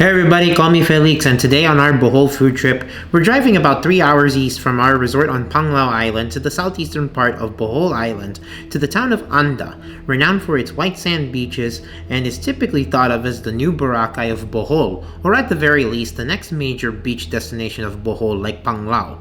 Hey everybody, call me Felix, and today on our Bohol food trip, we're driving about 3 hours east from our resort on Panglao Island to the southeastern part of Bohol Island to the town of Anda, renowned for its white sand beaches and is typically thought of as the new Boracay of Bohol, or at the very least the next major beach destination of Bohol like Panglao.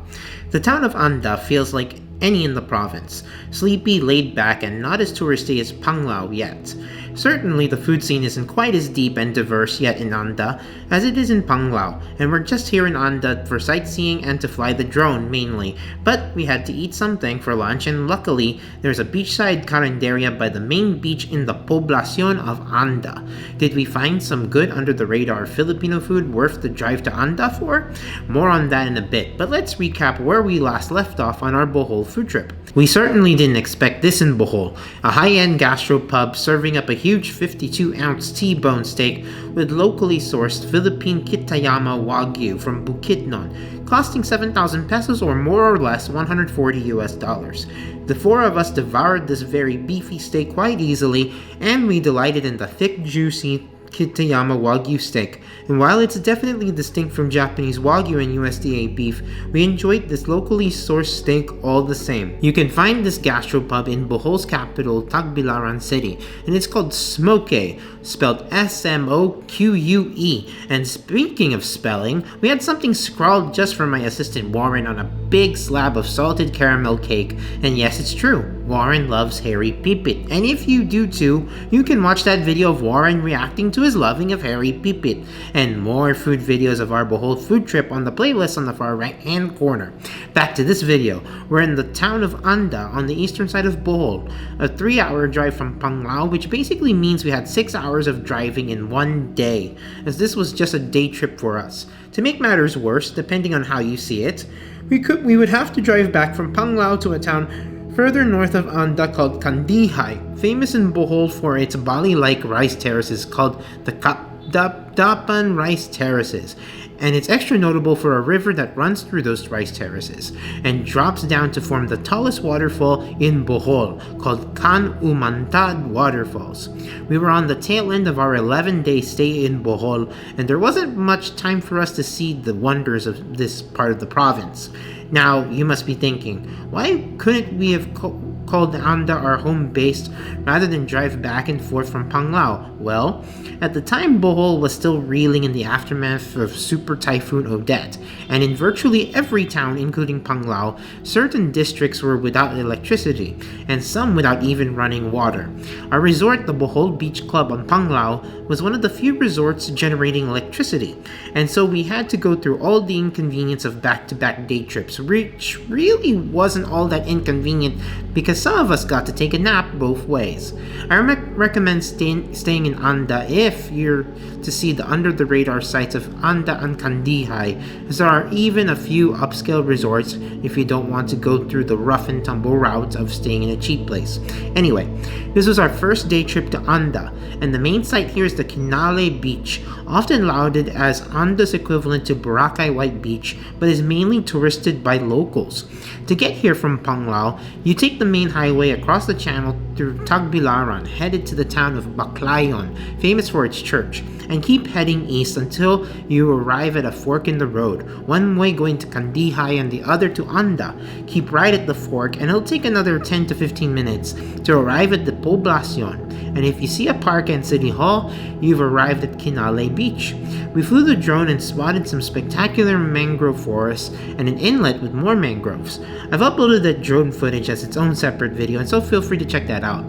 The town of Anda feels like any in the province, sleepy, laid back, and not as touristy as Panglao yet. Certainly the food scene isn't quite as deep and diverse yet in Anda as it is in Panglao, and we're just here in Anda for sightseeing and to fly the drone mainly, but we had to eat something for lunch, and luckily there's a beachside Carinderia by the main beach in the poblacion of Anda. Did we find some good under the radar Filipino food worth the drive to Anda for? More on that in a bit, but let's recap where we last left off on our Bohol food trip. We certainly didn't expect this in Bohol, a high-end gastropub serving up a huge 52-ounce T-bone steak with locally sourced Philippine Kitayama Wagyu from Bukidnon, costing 7,000 pesos or more or less $140. The four of us devoured this very beefy steak quite easily, and we delighted in the thick, juicy Kitayama Wagyu steak, and while it's definitely distinct from Japanese Wagyu and USDA beef, we enjoyed this locally sourced steak all the same. You can find this gastropub in Bohol's capital, Tagbilaran City, and it's called Smoke, spelled S-M-O-Q-U-E. And speaking of spelling, we had something scrawled just for my assistant Warren on a big slab of salted caramel cake, and yes, it's true, Warren loves Harry Pipit, and if you do too, you can watch that video of Warren reacting to his loving of Harry Pipit, and more food videos of our Bohol food trip on the playlist on the far right hand corner. Back to this video, we're in the town of Anda on the eastern side of Bohol, a 3-hour drive from Panglao, which basically means we had 6 hours of driving in one day, as this was just a day trip for us. To make matters worse, depending on how you see it, we would have to drive back from Panglao to a town further north of Anda called Candihai, famous in Bohol for its Bali-like rice terraces called the Kapdapan Rice Terraces, and it's extra notable for a river that runs through those rice terraces and drops down to form the tallest waterfall in Bohol, called Kan Umantad Waterfalls. We were on the tail end of our 11-day stay in Bohol, and there wasn't much time for us to see the wonders of this part of the province. Now, you must be thinking, why couldn't we have called Anda our home base rather than drive back and forth from Panglao? Well, at the time Bohol was still reeling in the aftermath of Super Typhoon Odette, and in virtually every town, including Panglao, certain districts were without electricity, and some without even running water. Our resort, the Bohol Beach Club on Panglao, was one of the few resorts generating electricity, and so we had to go through all the inconvenience of back-to-back day trips, which really wasn't all that inconvenient because some of us got to take a nap both ways. I recommend staying in Anda if you're to see the under-the-radar sights of Anda and Candihai, as there are even a few upscale resorts if you don't want to go through the rough and tumble route of staying in a cheap place. Anyway, this was our first day trip to Anda, and the main site here is the Quinale Beach, often lauded as Anda's equivalent to Boracay White Beach, but is mainly touristed by locals. To get here from Panglao, you take the main highway across the channel through Tagbilaran, headed to the town of Baclayon, famous for its church, and keep heading east until you arrive at a fork in the road, one way going to Candihai and the other to Anda. Keep right at the fork and it'll take another 10 to 15 minutes to arrive at the poblacion, and if you see a park and city hall, you've arrived at Quinale Beach. We flew the drone and spotted some spectacular mangrove forests and an inlet with more mangroves. I've uploaded that drone footage as its own separate video, and so feel free to check that out.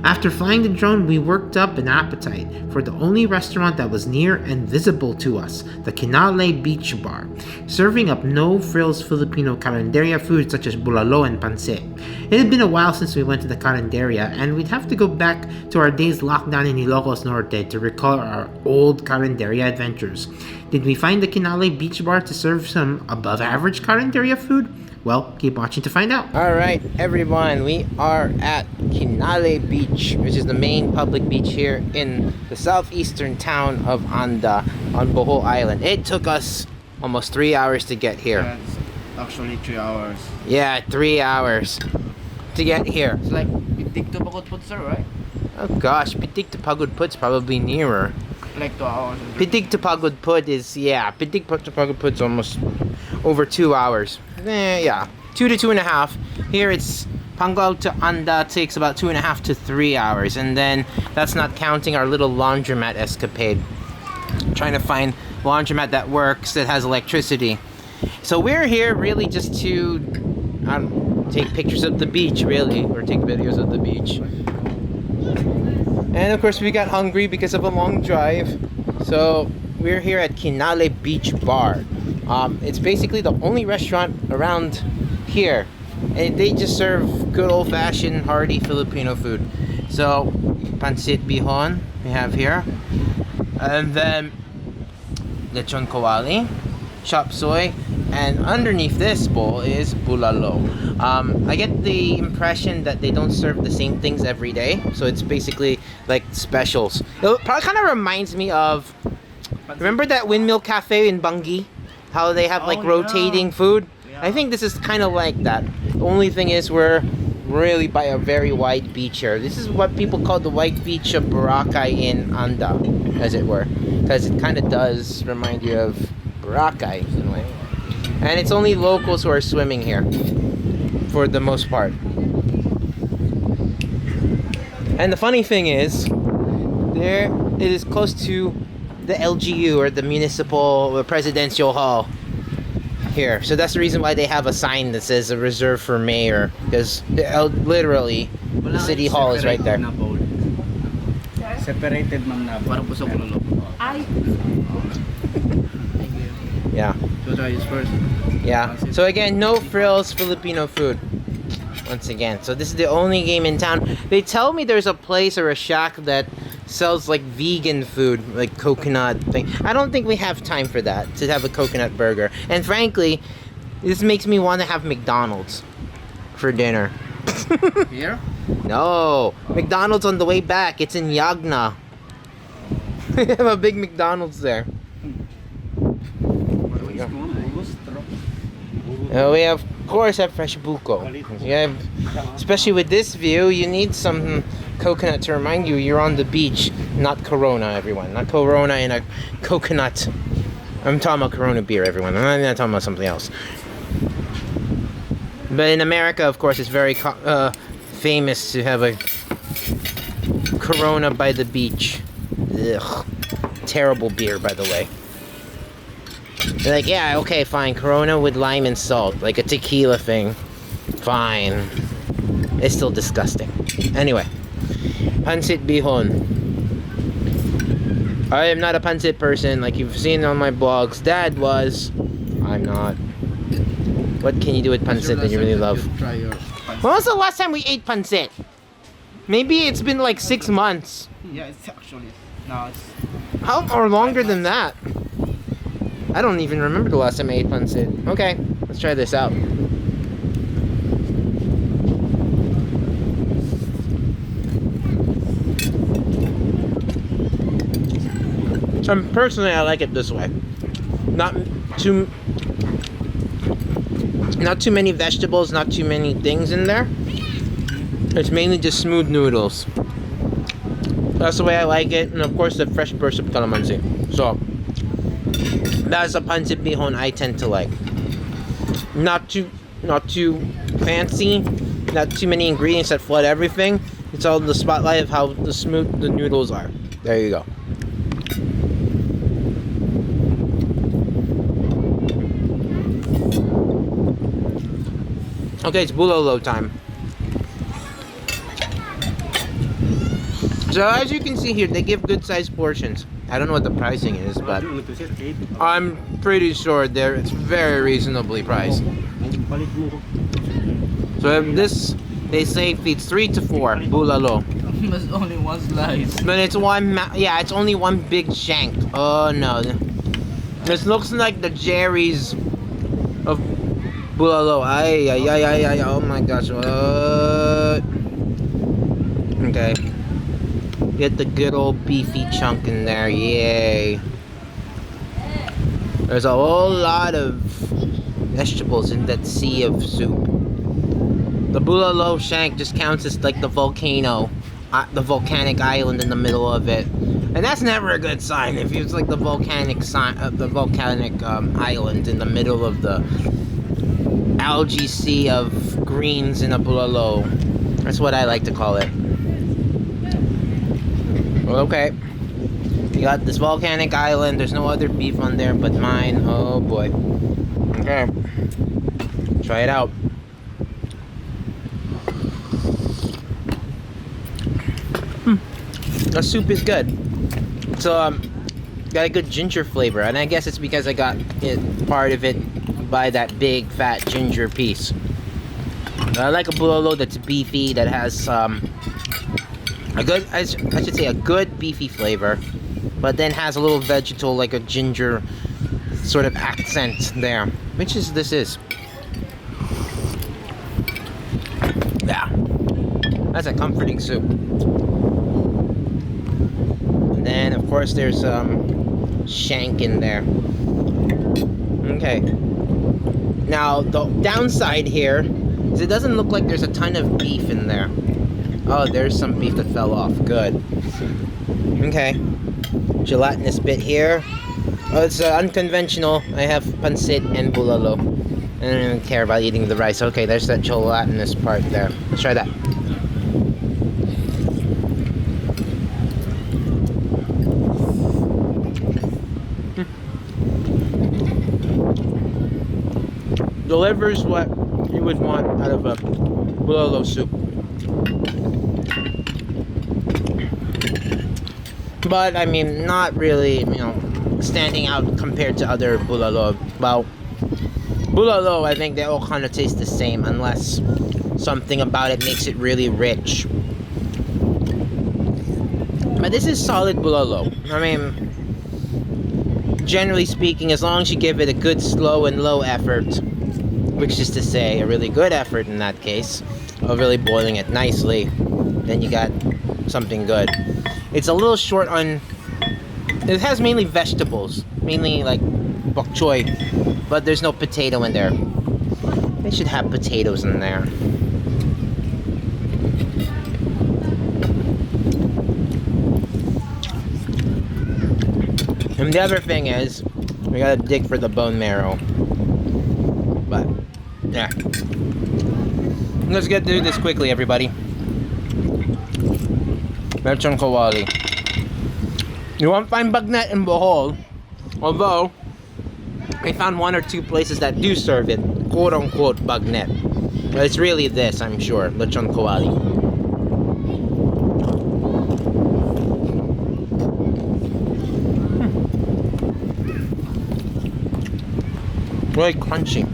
After flying the drone, we worked up an appetite for the only restaurant that was near and visible to us, the Quinale Beach Bar, serving up no-frills Filipino Carinderia food such as bulalo and pansit. It had been a while since we went to the Carinderia, and we'd have to go back to our days locked down in Ilocos Norte to recall our old Carinderia adventures. Did we find the Quinale Beach Bar to serve some above-average Carinderia food? Well, keep watching to find out. Alright, everyone, we are at Quinale Beach, which is the main public beach here in the southeastern town of Anda on Bohol Island. It took us almost 3 hours to get here. Yeah, it's actually 3 hours. Yeah, 3 hours to get here. It's like Pitik to Pagod Put, sir, right? Oh gosh, Pitik to Pagod Put's probably nearer. like 2 hours. Pitik to Pagod Put is, yeah, Pitik to Pagod Put's almost over 2 hours. Yeah, 2 to 2.5. Here it's Panglao to Anda takes about 2.5 to 3 hours, and then that's not counting our little laundromat escapade. Trying to find laundromat that works, that has electricity. So we're here really just to take pictures of the beach, really, or take videos of the beach. And of course we got hungry because of a long drive, so we're here at Quinale Beach Bar. It's basically the only restaurant around here, and they just serve good old-fashioned hearty Filipino food. So pancit bihon we have here, and then lechon kawali, chop suey, and underneath this bowl is bulalo. I get the impression that they don't serve the same things every day, so it's basically like specials. It probably kind of reminds me of, remember that Windmill Cafe in Bangi? How they have like rotating food? Yeah. I think this is kind of like that. The only thing is we're really by a very wide beach here. This is what people call the white beach of Boracay in Anda, as it were, because it kind of does remind you of Boracay in a way. And it's only locals who are swimming here for the most part. And the funny thing is, there it is close to the LGU, or the municipal or presidential hall here. So that's the reason why they have a sign that says a reserve for mayor, because literally the city hall is right there. Separated man na. Parang puso ko lolo. Yeah. So try this first. Yeah. So again, no frills Filipino food. Once again. So this is the only game in town. They tell me there's a place or a shack that sells like vegan food, like coconut thing. I don't think we have time for that, to have a coconut burger. And frankly, this makes me want to have McDonald's for dinner. Here? No, McDonald's on the way back. It's in Yagna. We have a big McDonald's there. We of course have fresh buko. You have, especially with this view, you need some coconut to remind you you're on the beach, not Corona, everyone. Not Corona in a coconut. I'm talking about Corona beer, everyone. I'm not talking about something else. But in America, of course, it's very famous to have a Corona by the beach. Ugh. Terrible beer, by the way. They're like, yeah, okay, fine. Corona with lime and salt, like a tequila thing. Fine. It's still disgusting. Anyway, pancit bihon. I am not a pancit person, like you've seen on my blogs. Dad was. I'm not. What can you do with pancit that you really love? When was the last time we ate pancit? Maybe it's been like 6 months. Yeah, it's actually. No, it's. How or longer than that? I don't even remember the last time I ate pancit. Okay, let's try this out. So personally, I like it this way. Not too many vegetables, not too many things in there. It's mainly just smooth noodles. That's the way I like it, and of course the fresh burst of calamansi. So that's a pancit bihon I tend to like. Not too fancy, not too many ingredients that flood everything. It's all in the spotlight of how smooth the noodles are. There you go. Okay, it's bulalo time. So as you can see here, they give good sized portions. I don't know what the pricing is, but I'm pretty sure it's very reasonably priced. So this, they say, feeds 3 to 4 bulalo. There's only one slice. But it's it's only one big shank. Oh no. This looks like the Jerry's of bulalo. Ay, oh my gosh. What? Okay. Get the good old beefy chunk in there, yay. There's a whole lot of vegetables in that sea of soup. The bulalo shank just counts as like the volcano, the volcanic island in the middle of it. And that's never a good sign if it's like the volcanic island in the middle of the algae sea of greens in a bulalo. That's what I like to call it. Well, okay. You got this volcanic island. There's no other beef on there but mine. Oh boy. Okay. Try it out. The soup is good. So got a good ginger flavor, and I guess it's because I got part of it by that big fat ginger piece. I like a bulalo that's beefy, that has a good, I should say, a good beefy flavor, but then has a little vegetal, like a ginger sort of accent there, which is this is. Yeah, that's a comforting soup. And then of course there's shank in there. Okay. Now the downside here is it doesn't look like there's a ton of beef in there. Oh, there's some beef that fell off. Good. Okay. Gelatinous bit here. Oh, it's unconventional. I have pancit and bulalo. I don't even care about eating the rice. Okay, there's that gelatinous part there. Let's try that. Delivers what you would want out of a bulalo soup. But I mean, not really, you know, standing out compared to other bulalo. Well, bulalo, I think they all kind of taste the same unless something about it makes it really rich. But this is solid bulalo. I mean, generally speaking, as long as you give it a good slow and low effort, which is to say a really good effort in that case, of really boiling it nicely, then you got something good. It's a little short on, it has mainly vegetables, mainly like bok choy, but there's no potato in there. They should have potatoes in there. And the other thing is, we gotta dig for the bone marrow. But, yeah. Let's get through this quickly, everybody. Lechon kawali. You won't find bagnet in Bohol, although I found one or two places that do serve it, quote-unquote bagnet. But it's really this, I'm sure, lechon kawali. Really crunchy.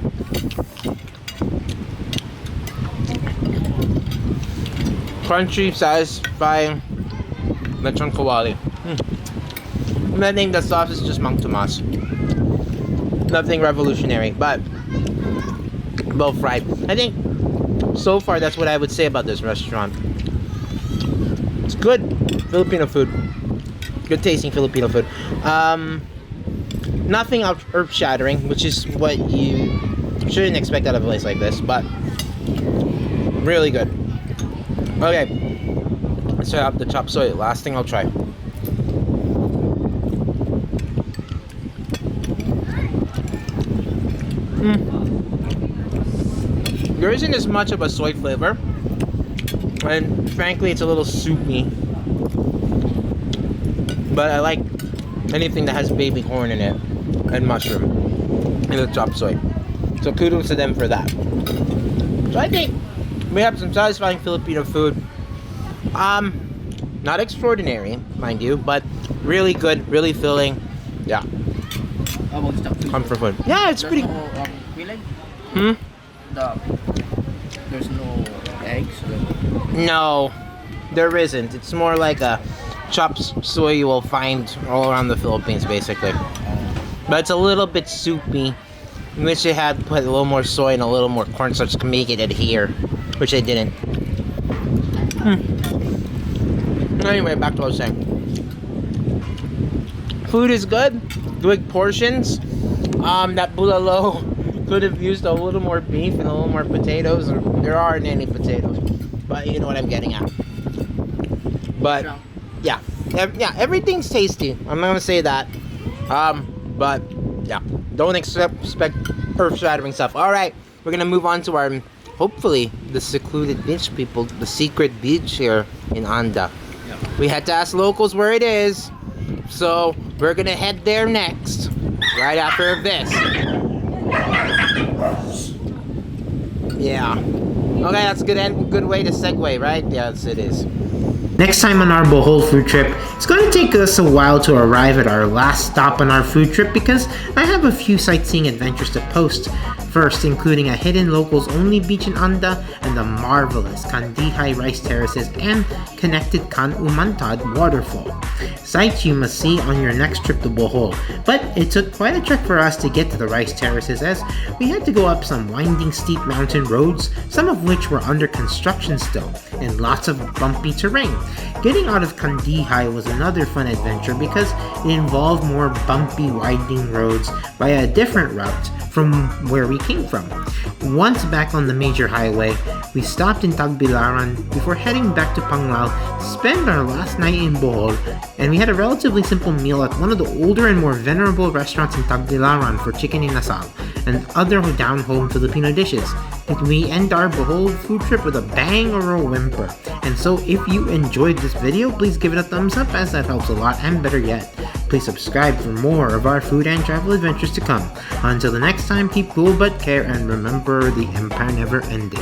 Crunchy, satisfying lechon kawali. And I think the sauce is just Mang Tomas. Nothing revolutionary, but both fried. I think so far that's what I would say about this restaurant. It's good Filipino food. Good tasting Filipino food. Nothing earth-shattering, which is what you shouldn't expect out of a place like this, but really good. Okay, let's try out the chop suey. Last thing I'll try. There isn't as much of a soy flavor, and frankly it's a little soupy, but I like anything that has baby corn in it and mushroom in the chop suey, so kudos to them for that. So I think we have some satisfying Filipino food. Not extraordinary, mind you, but really good, really filling. Yeah. Comfort food. Yeah, it's pretty. Filling? There's no eggs? No, there isn't. It's more like a chop suey you will find all around the Philippines, basically. But it's a little bit soupy. I wish they had put a little more soy and a little more cornstarch to make it adhere, which they didn't. Anyway, back to what I was saying. Food is good. Good portions. That bulalo could have used a little more beef and a little more potatoes. There aren't any potatoes, but you know what I'm getting at. But yeah, Yeah, everything's tasty. I'm not gonna say that. But yeah, don't expect earth-shattering stuff. All right, we're gonna move on to our, hopefully, the secluded beach, people, the secret beach here in Anda. Yeah. We had to ask locals where it is, so we're gonna head there next, right after this. Yeah. Okay, that's a good way to segue, right? Yes, it is. Next time on our Bohol food trip, it's going to take us a while to arrive at our last stop on our food trip because I have a few sightseeing adventures to post. First, including a hidden locals-only beach in Anda and the marvelous Candihay rice terraces and connected Can Umantad waterfall. Sights you must see on your next trip to Bohol. But it took quite a trek for us to get to the rice terraces as we had to go up some winding steep mountain roads, some of which were under construction still, and lots of bumpy terrain. Getting out of Candihay was another fun adventure because it involved more bumpy winding roads by a different route from where we came from. Once back on the major highway, we stopped in Tagbilaran before heading back to Panglao to spend our last night in Bohol, and we had a relatively simple meal at one of the older and more venerable restaurants in Tagbilaran for chicken inasal and other down-home Filipino dishes. We end our Bohol food trip with a bang or a whimper. And so if you enjoyed this video, please give it a thumbs up as that helps a lot, and better yet, please subscribe for more of our food and travel adventures to come. Until the next time, keep cool but care and remember the empire never ended.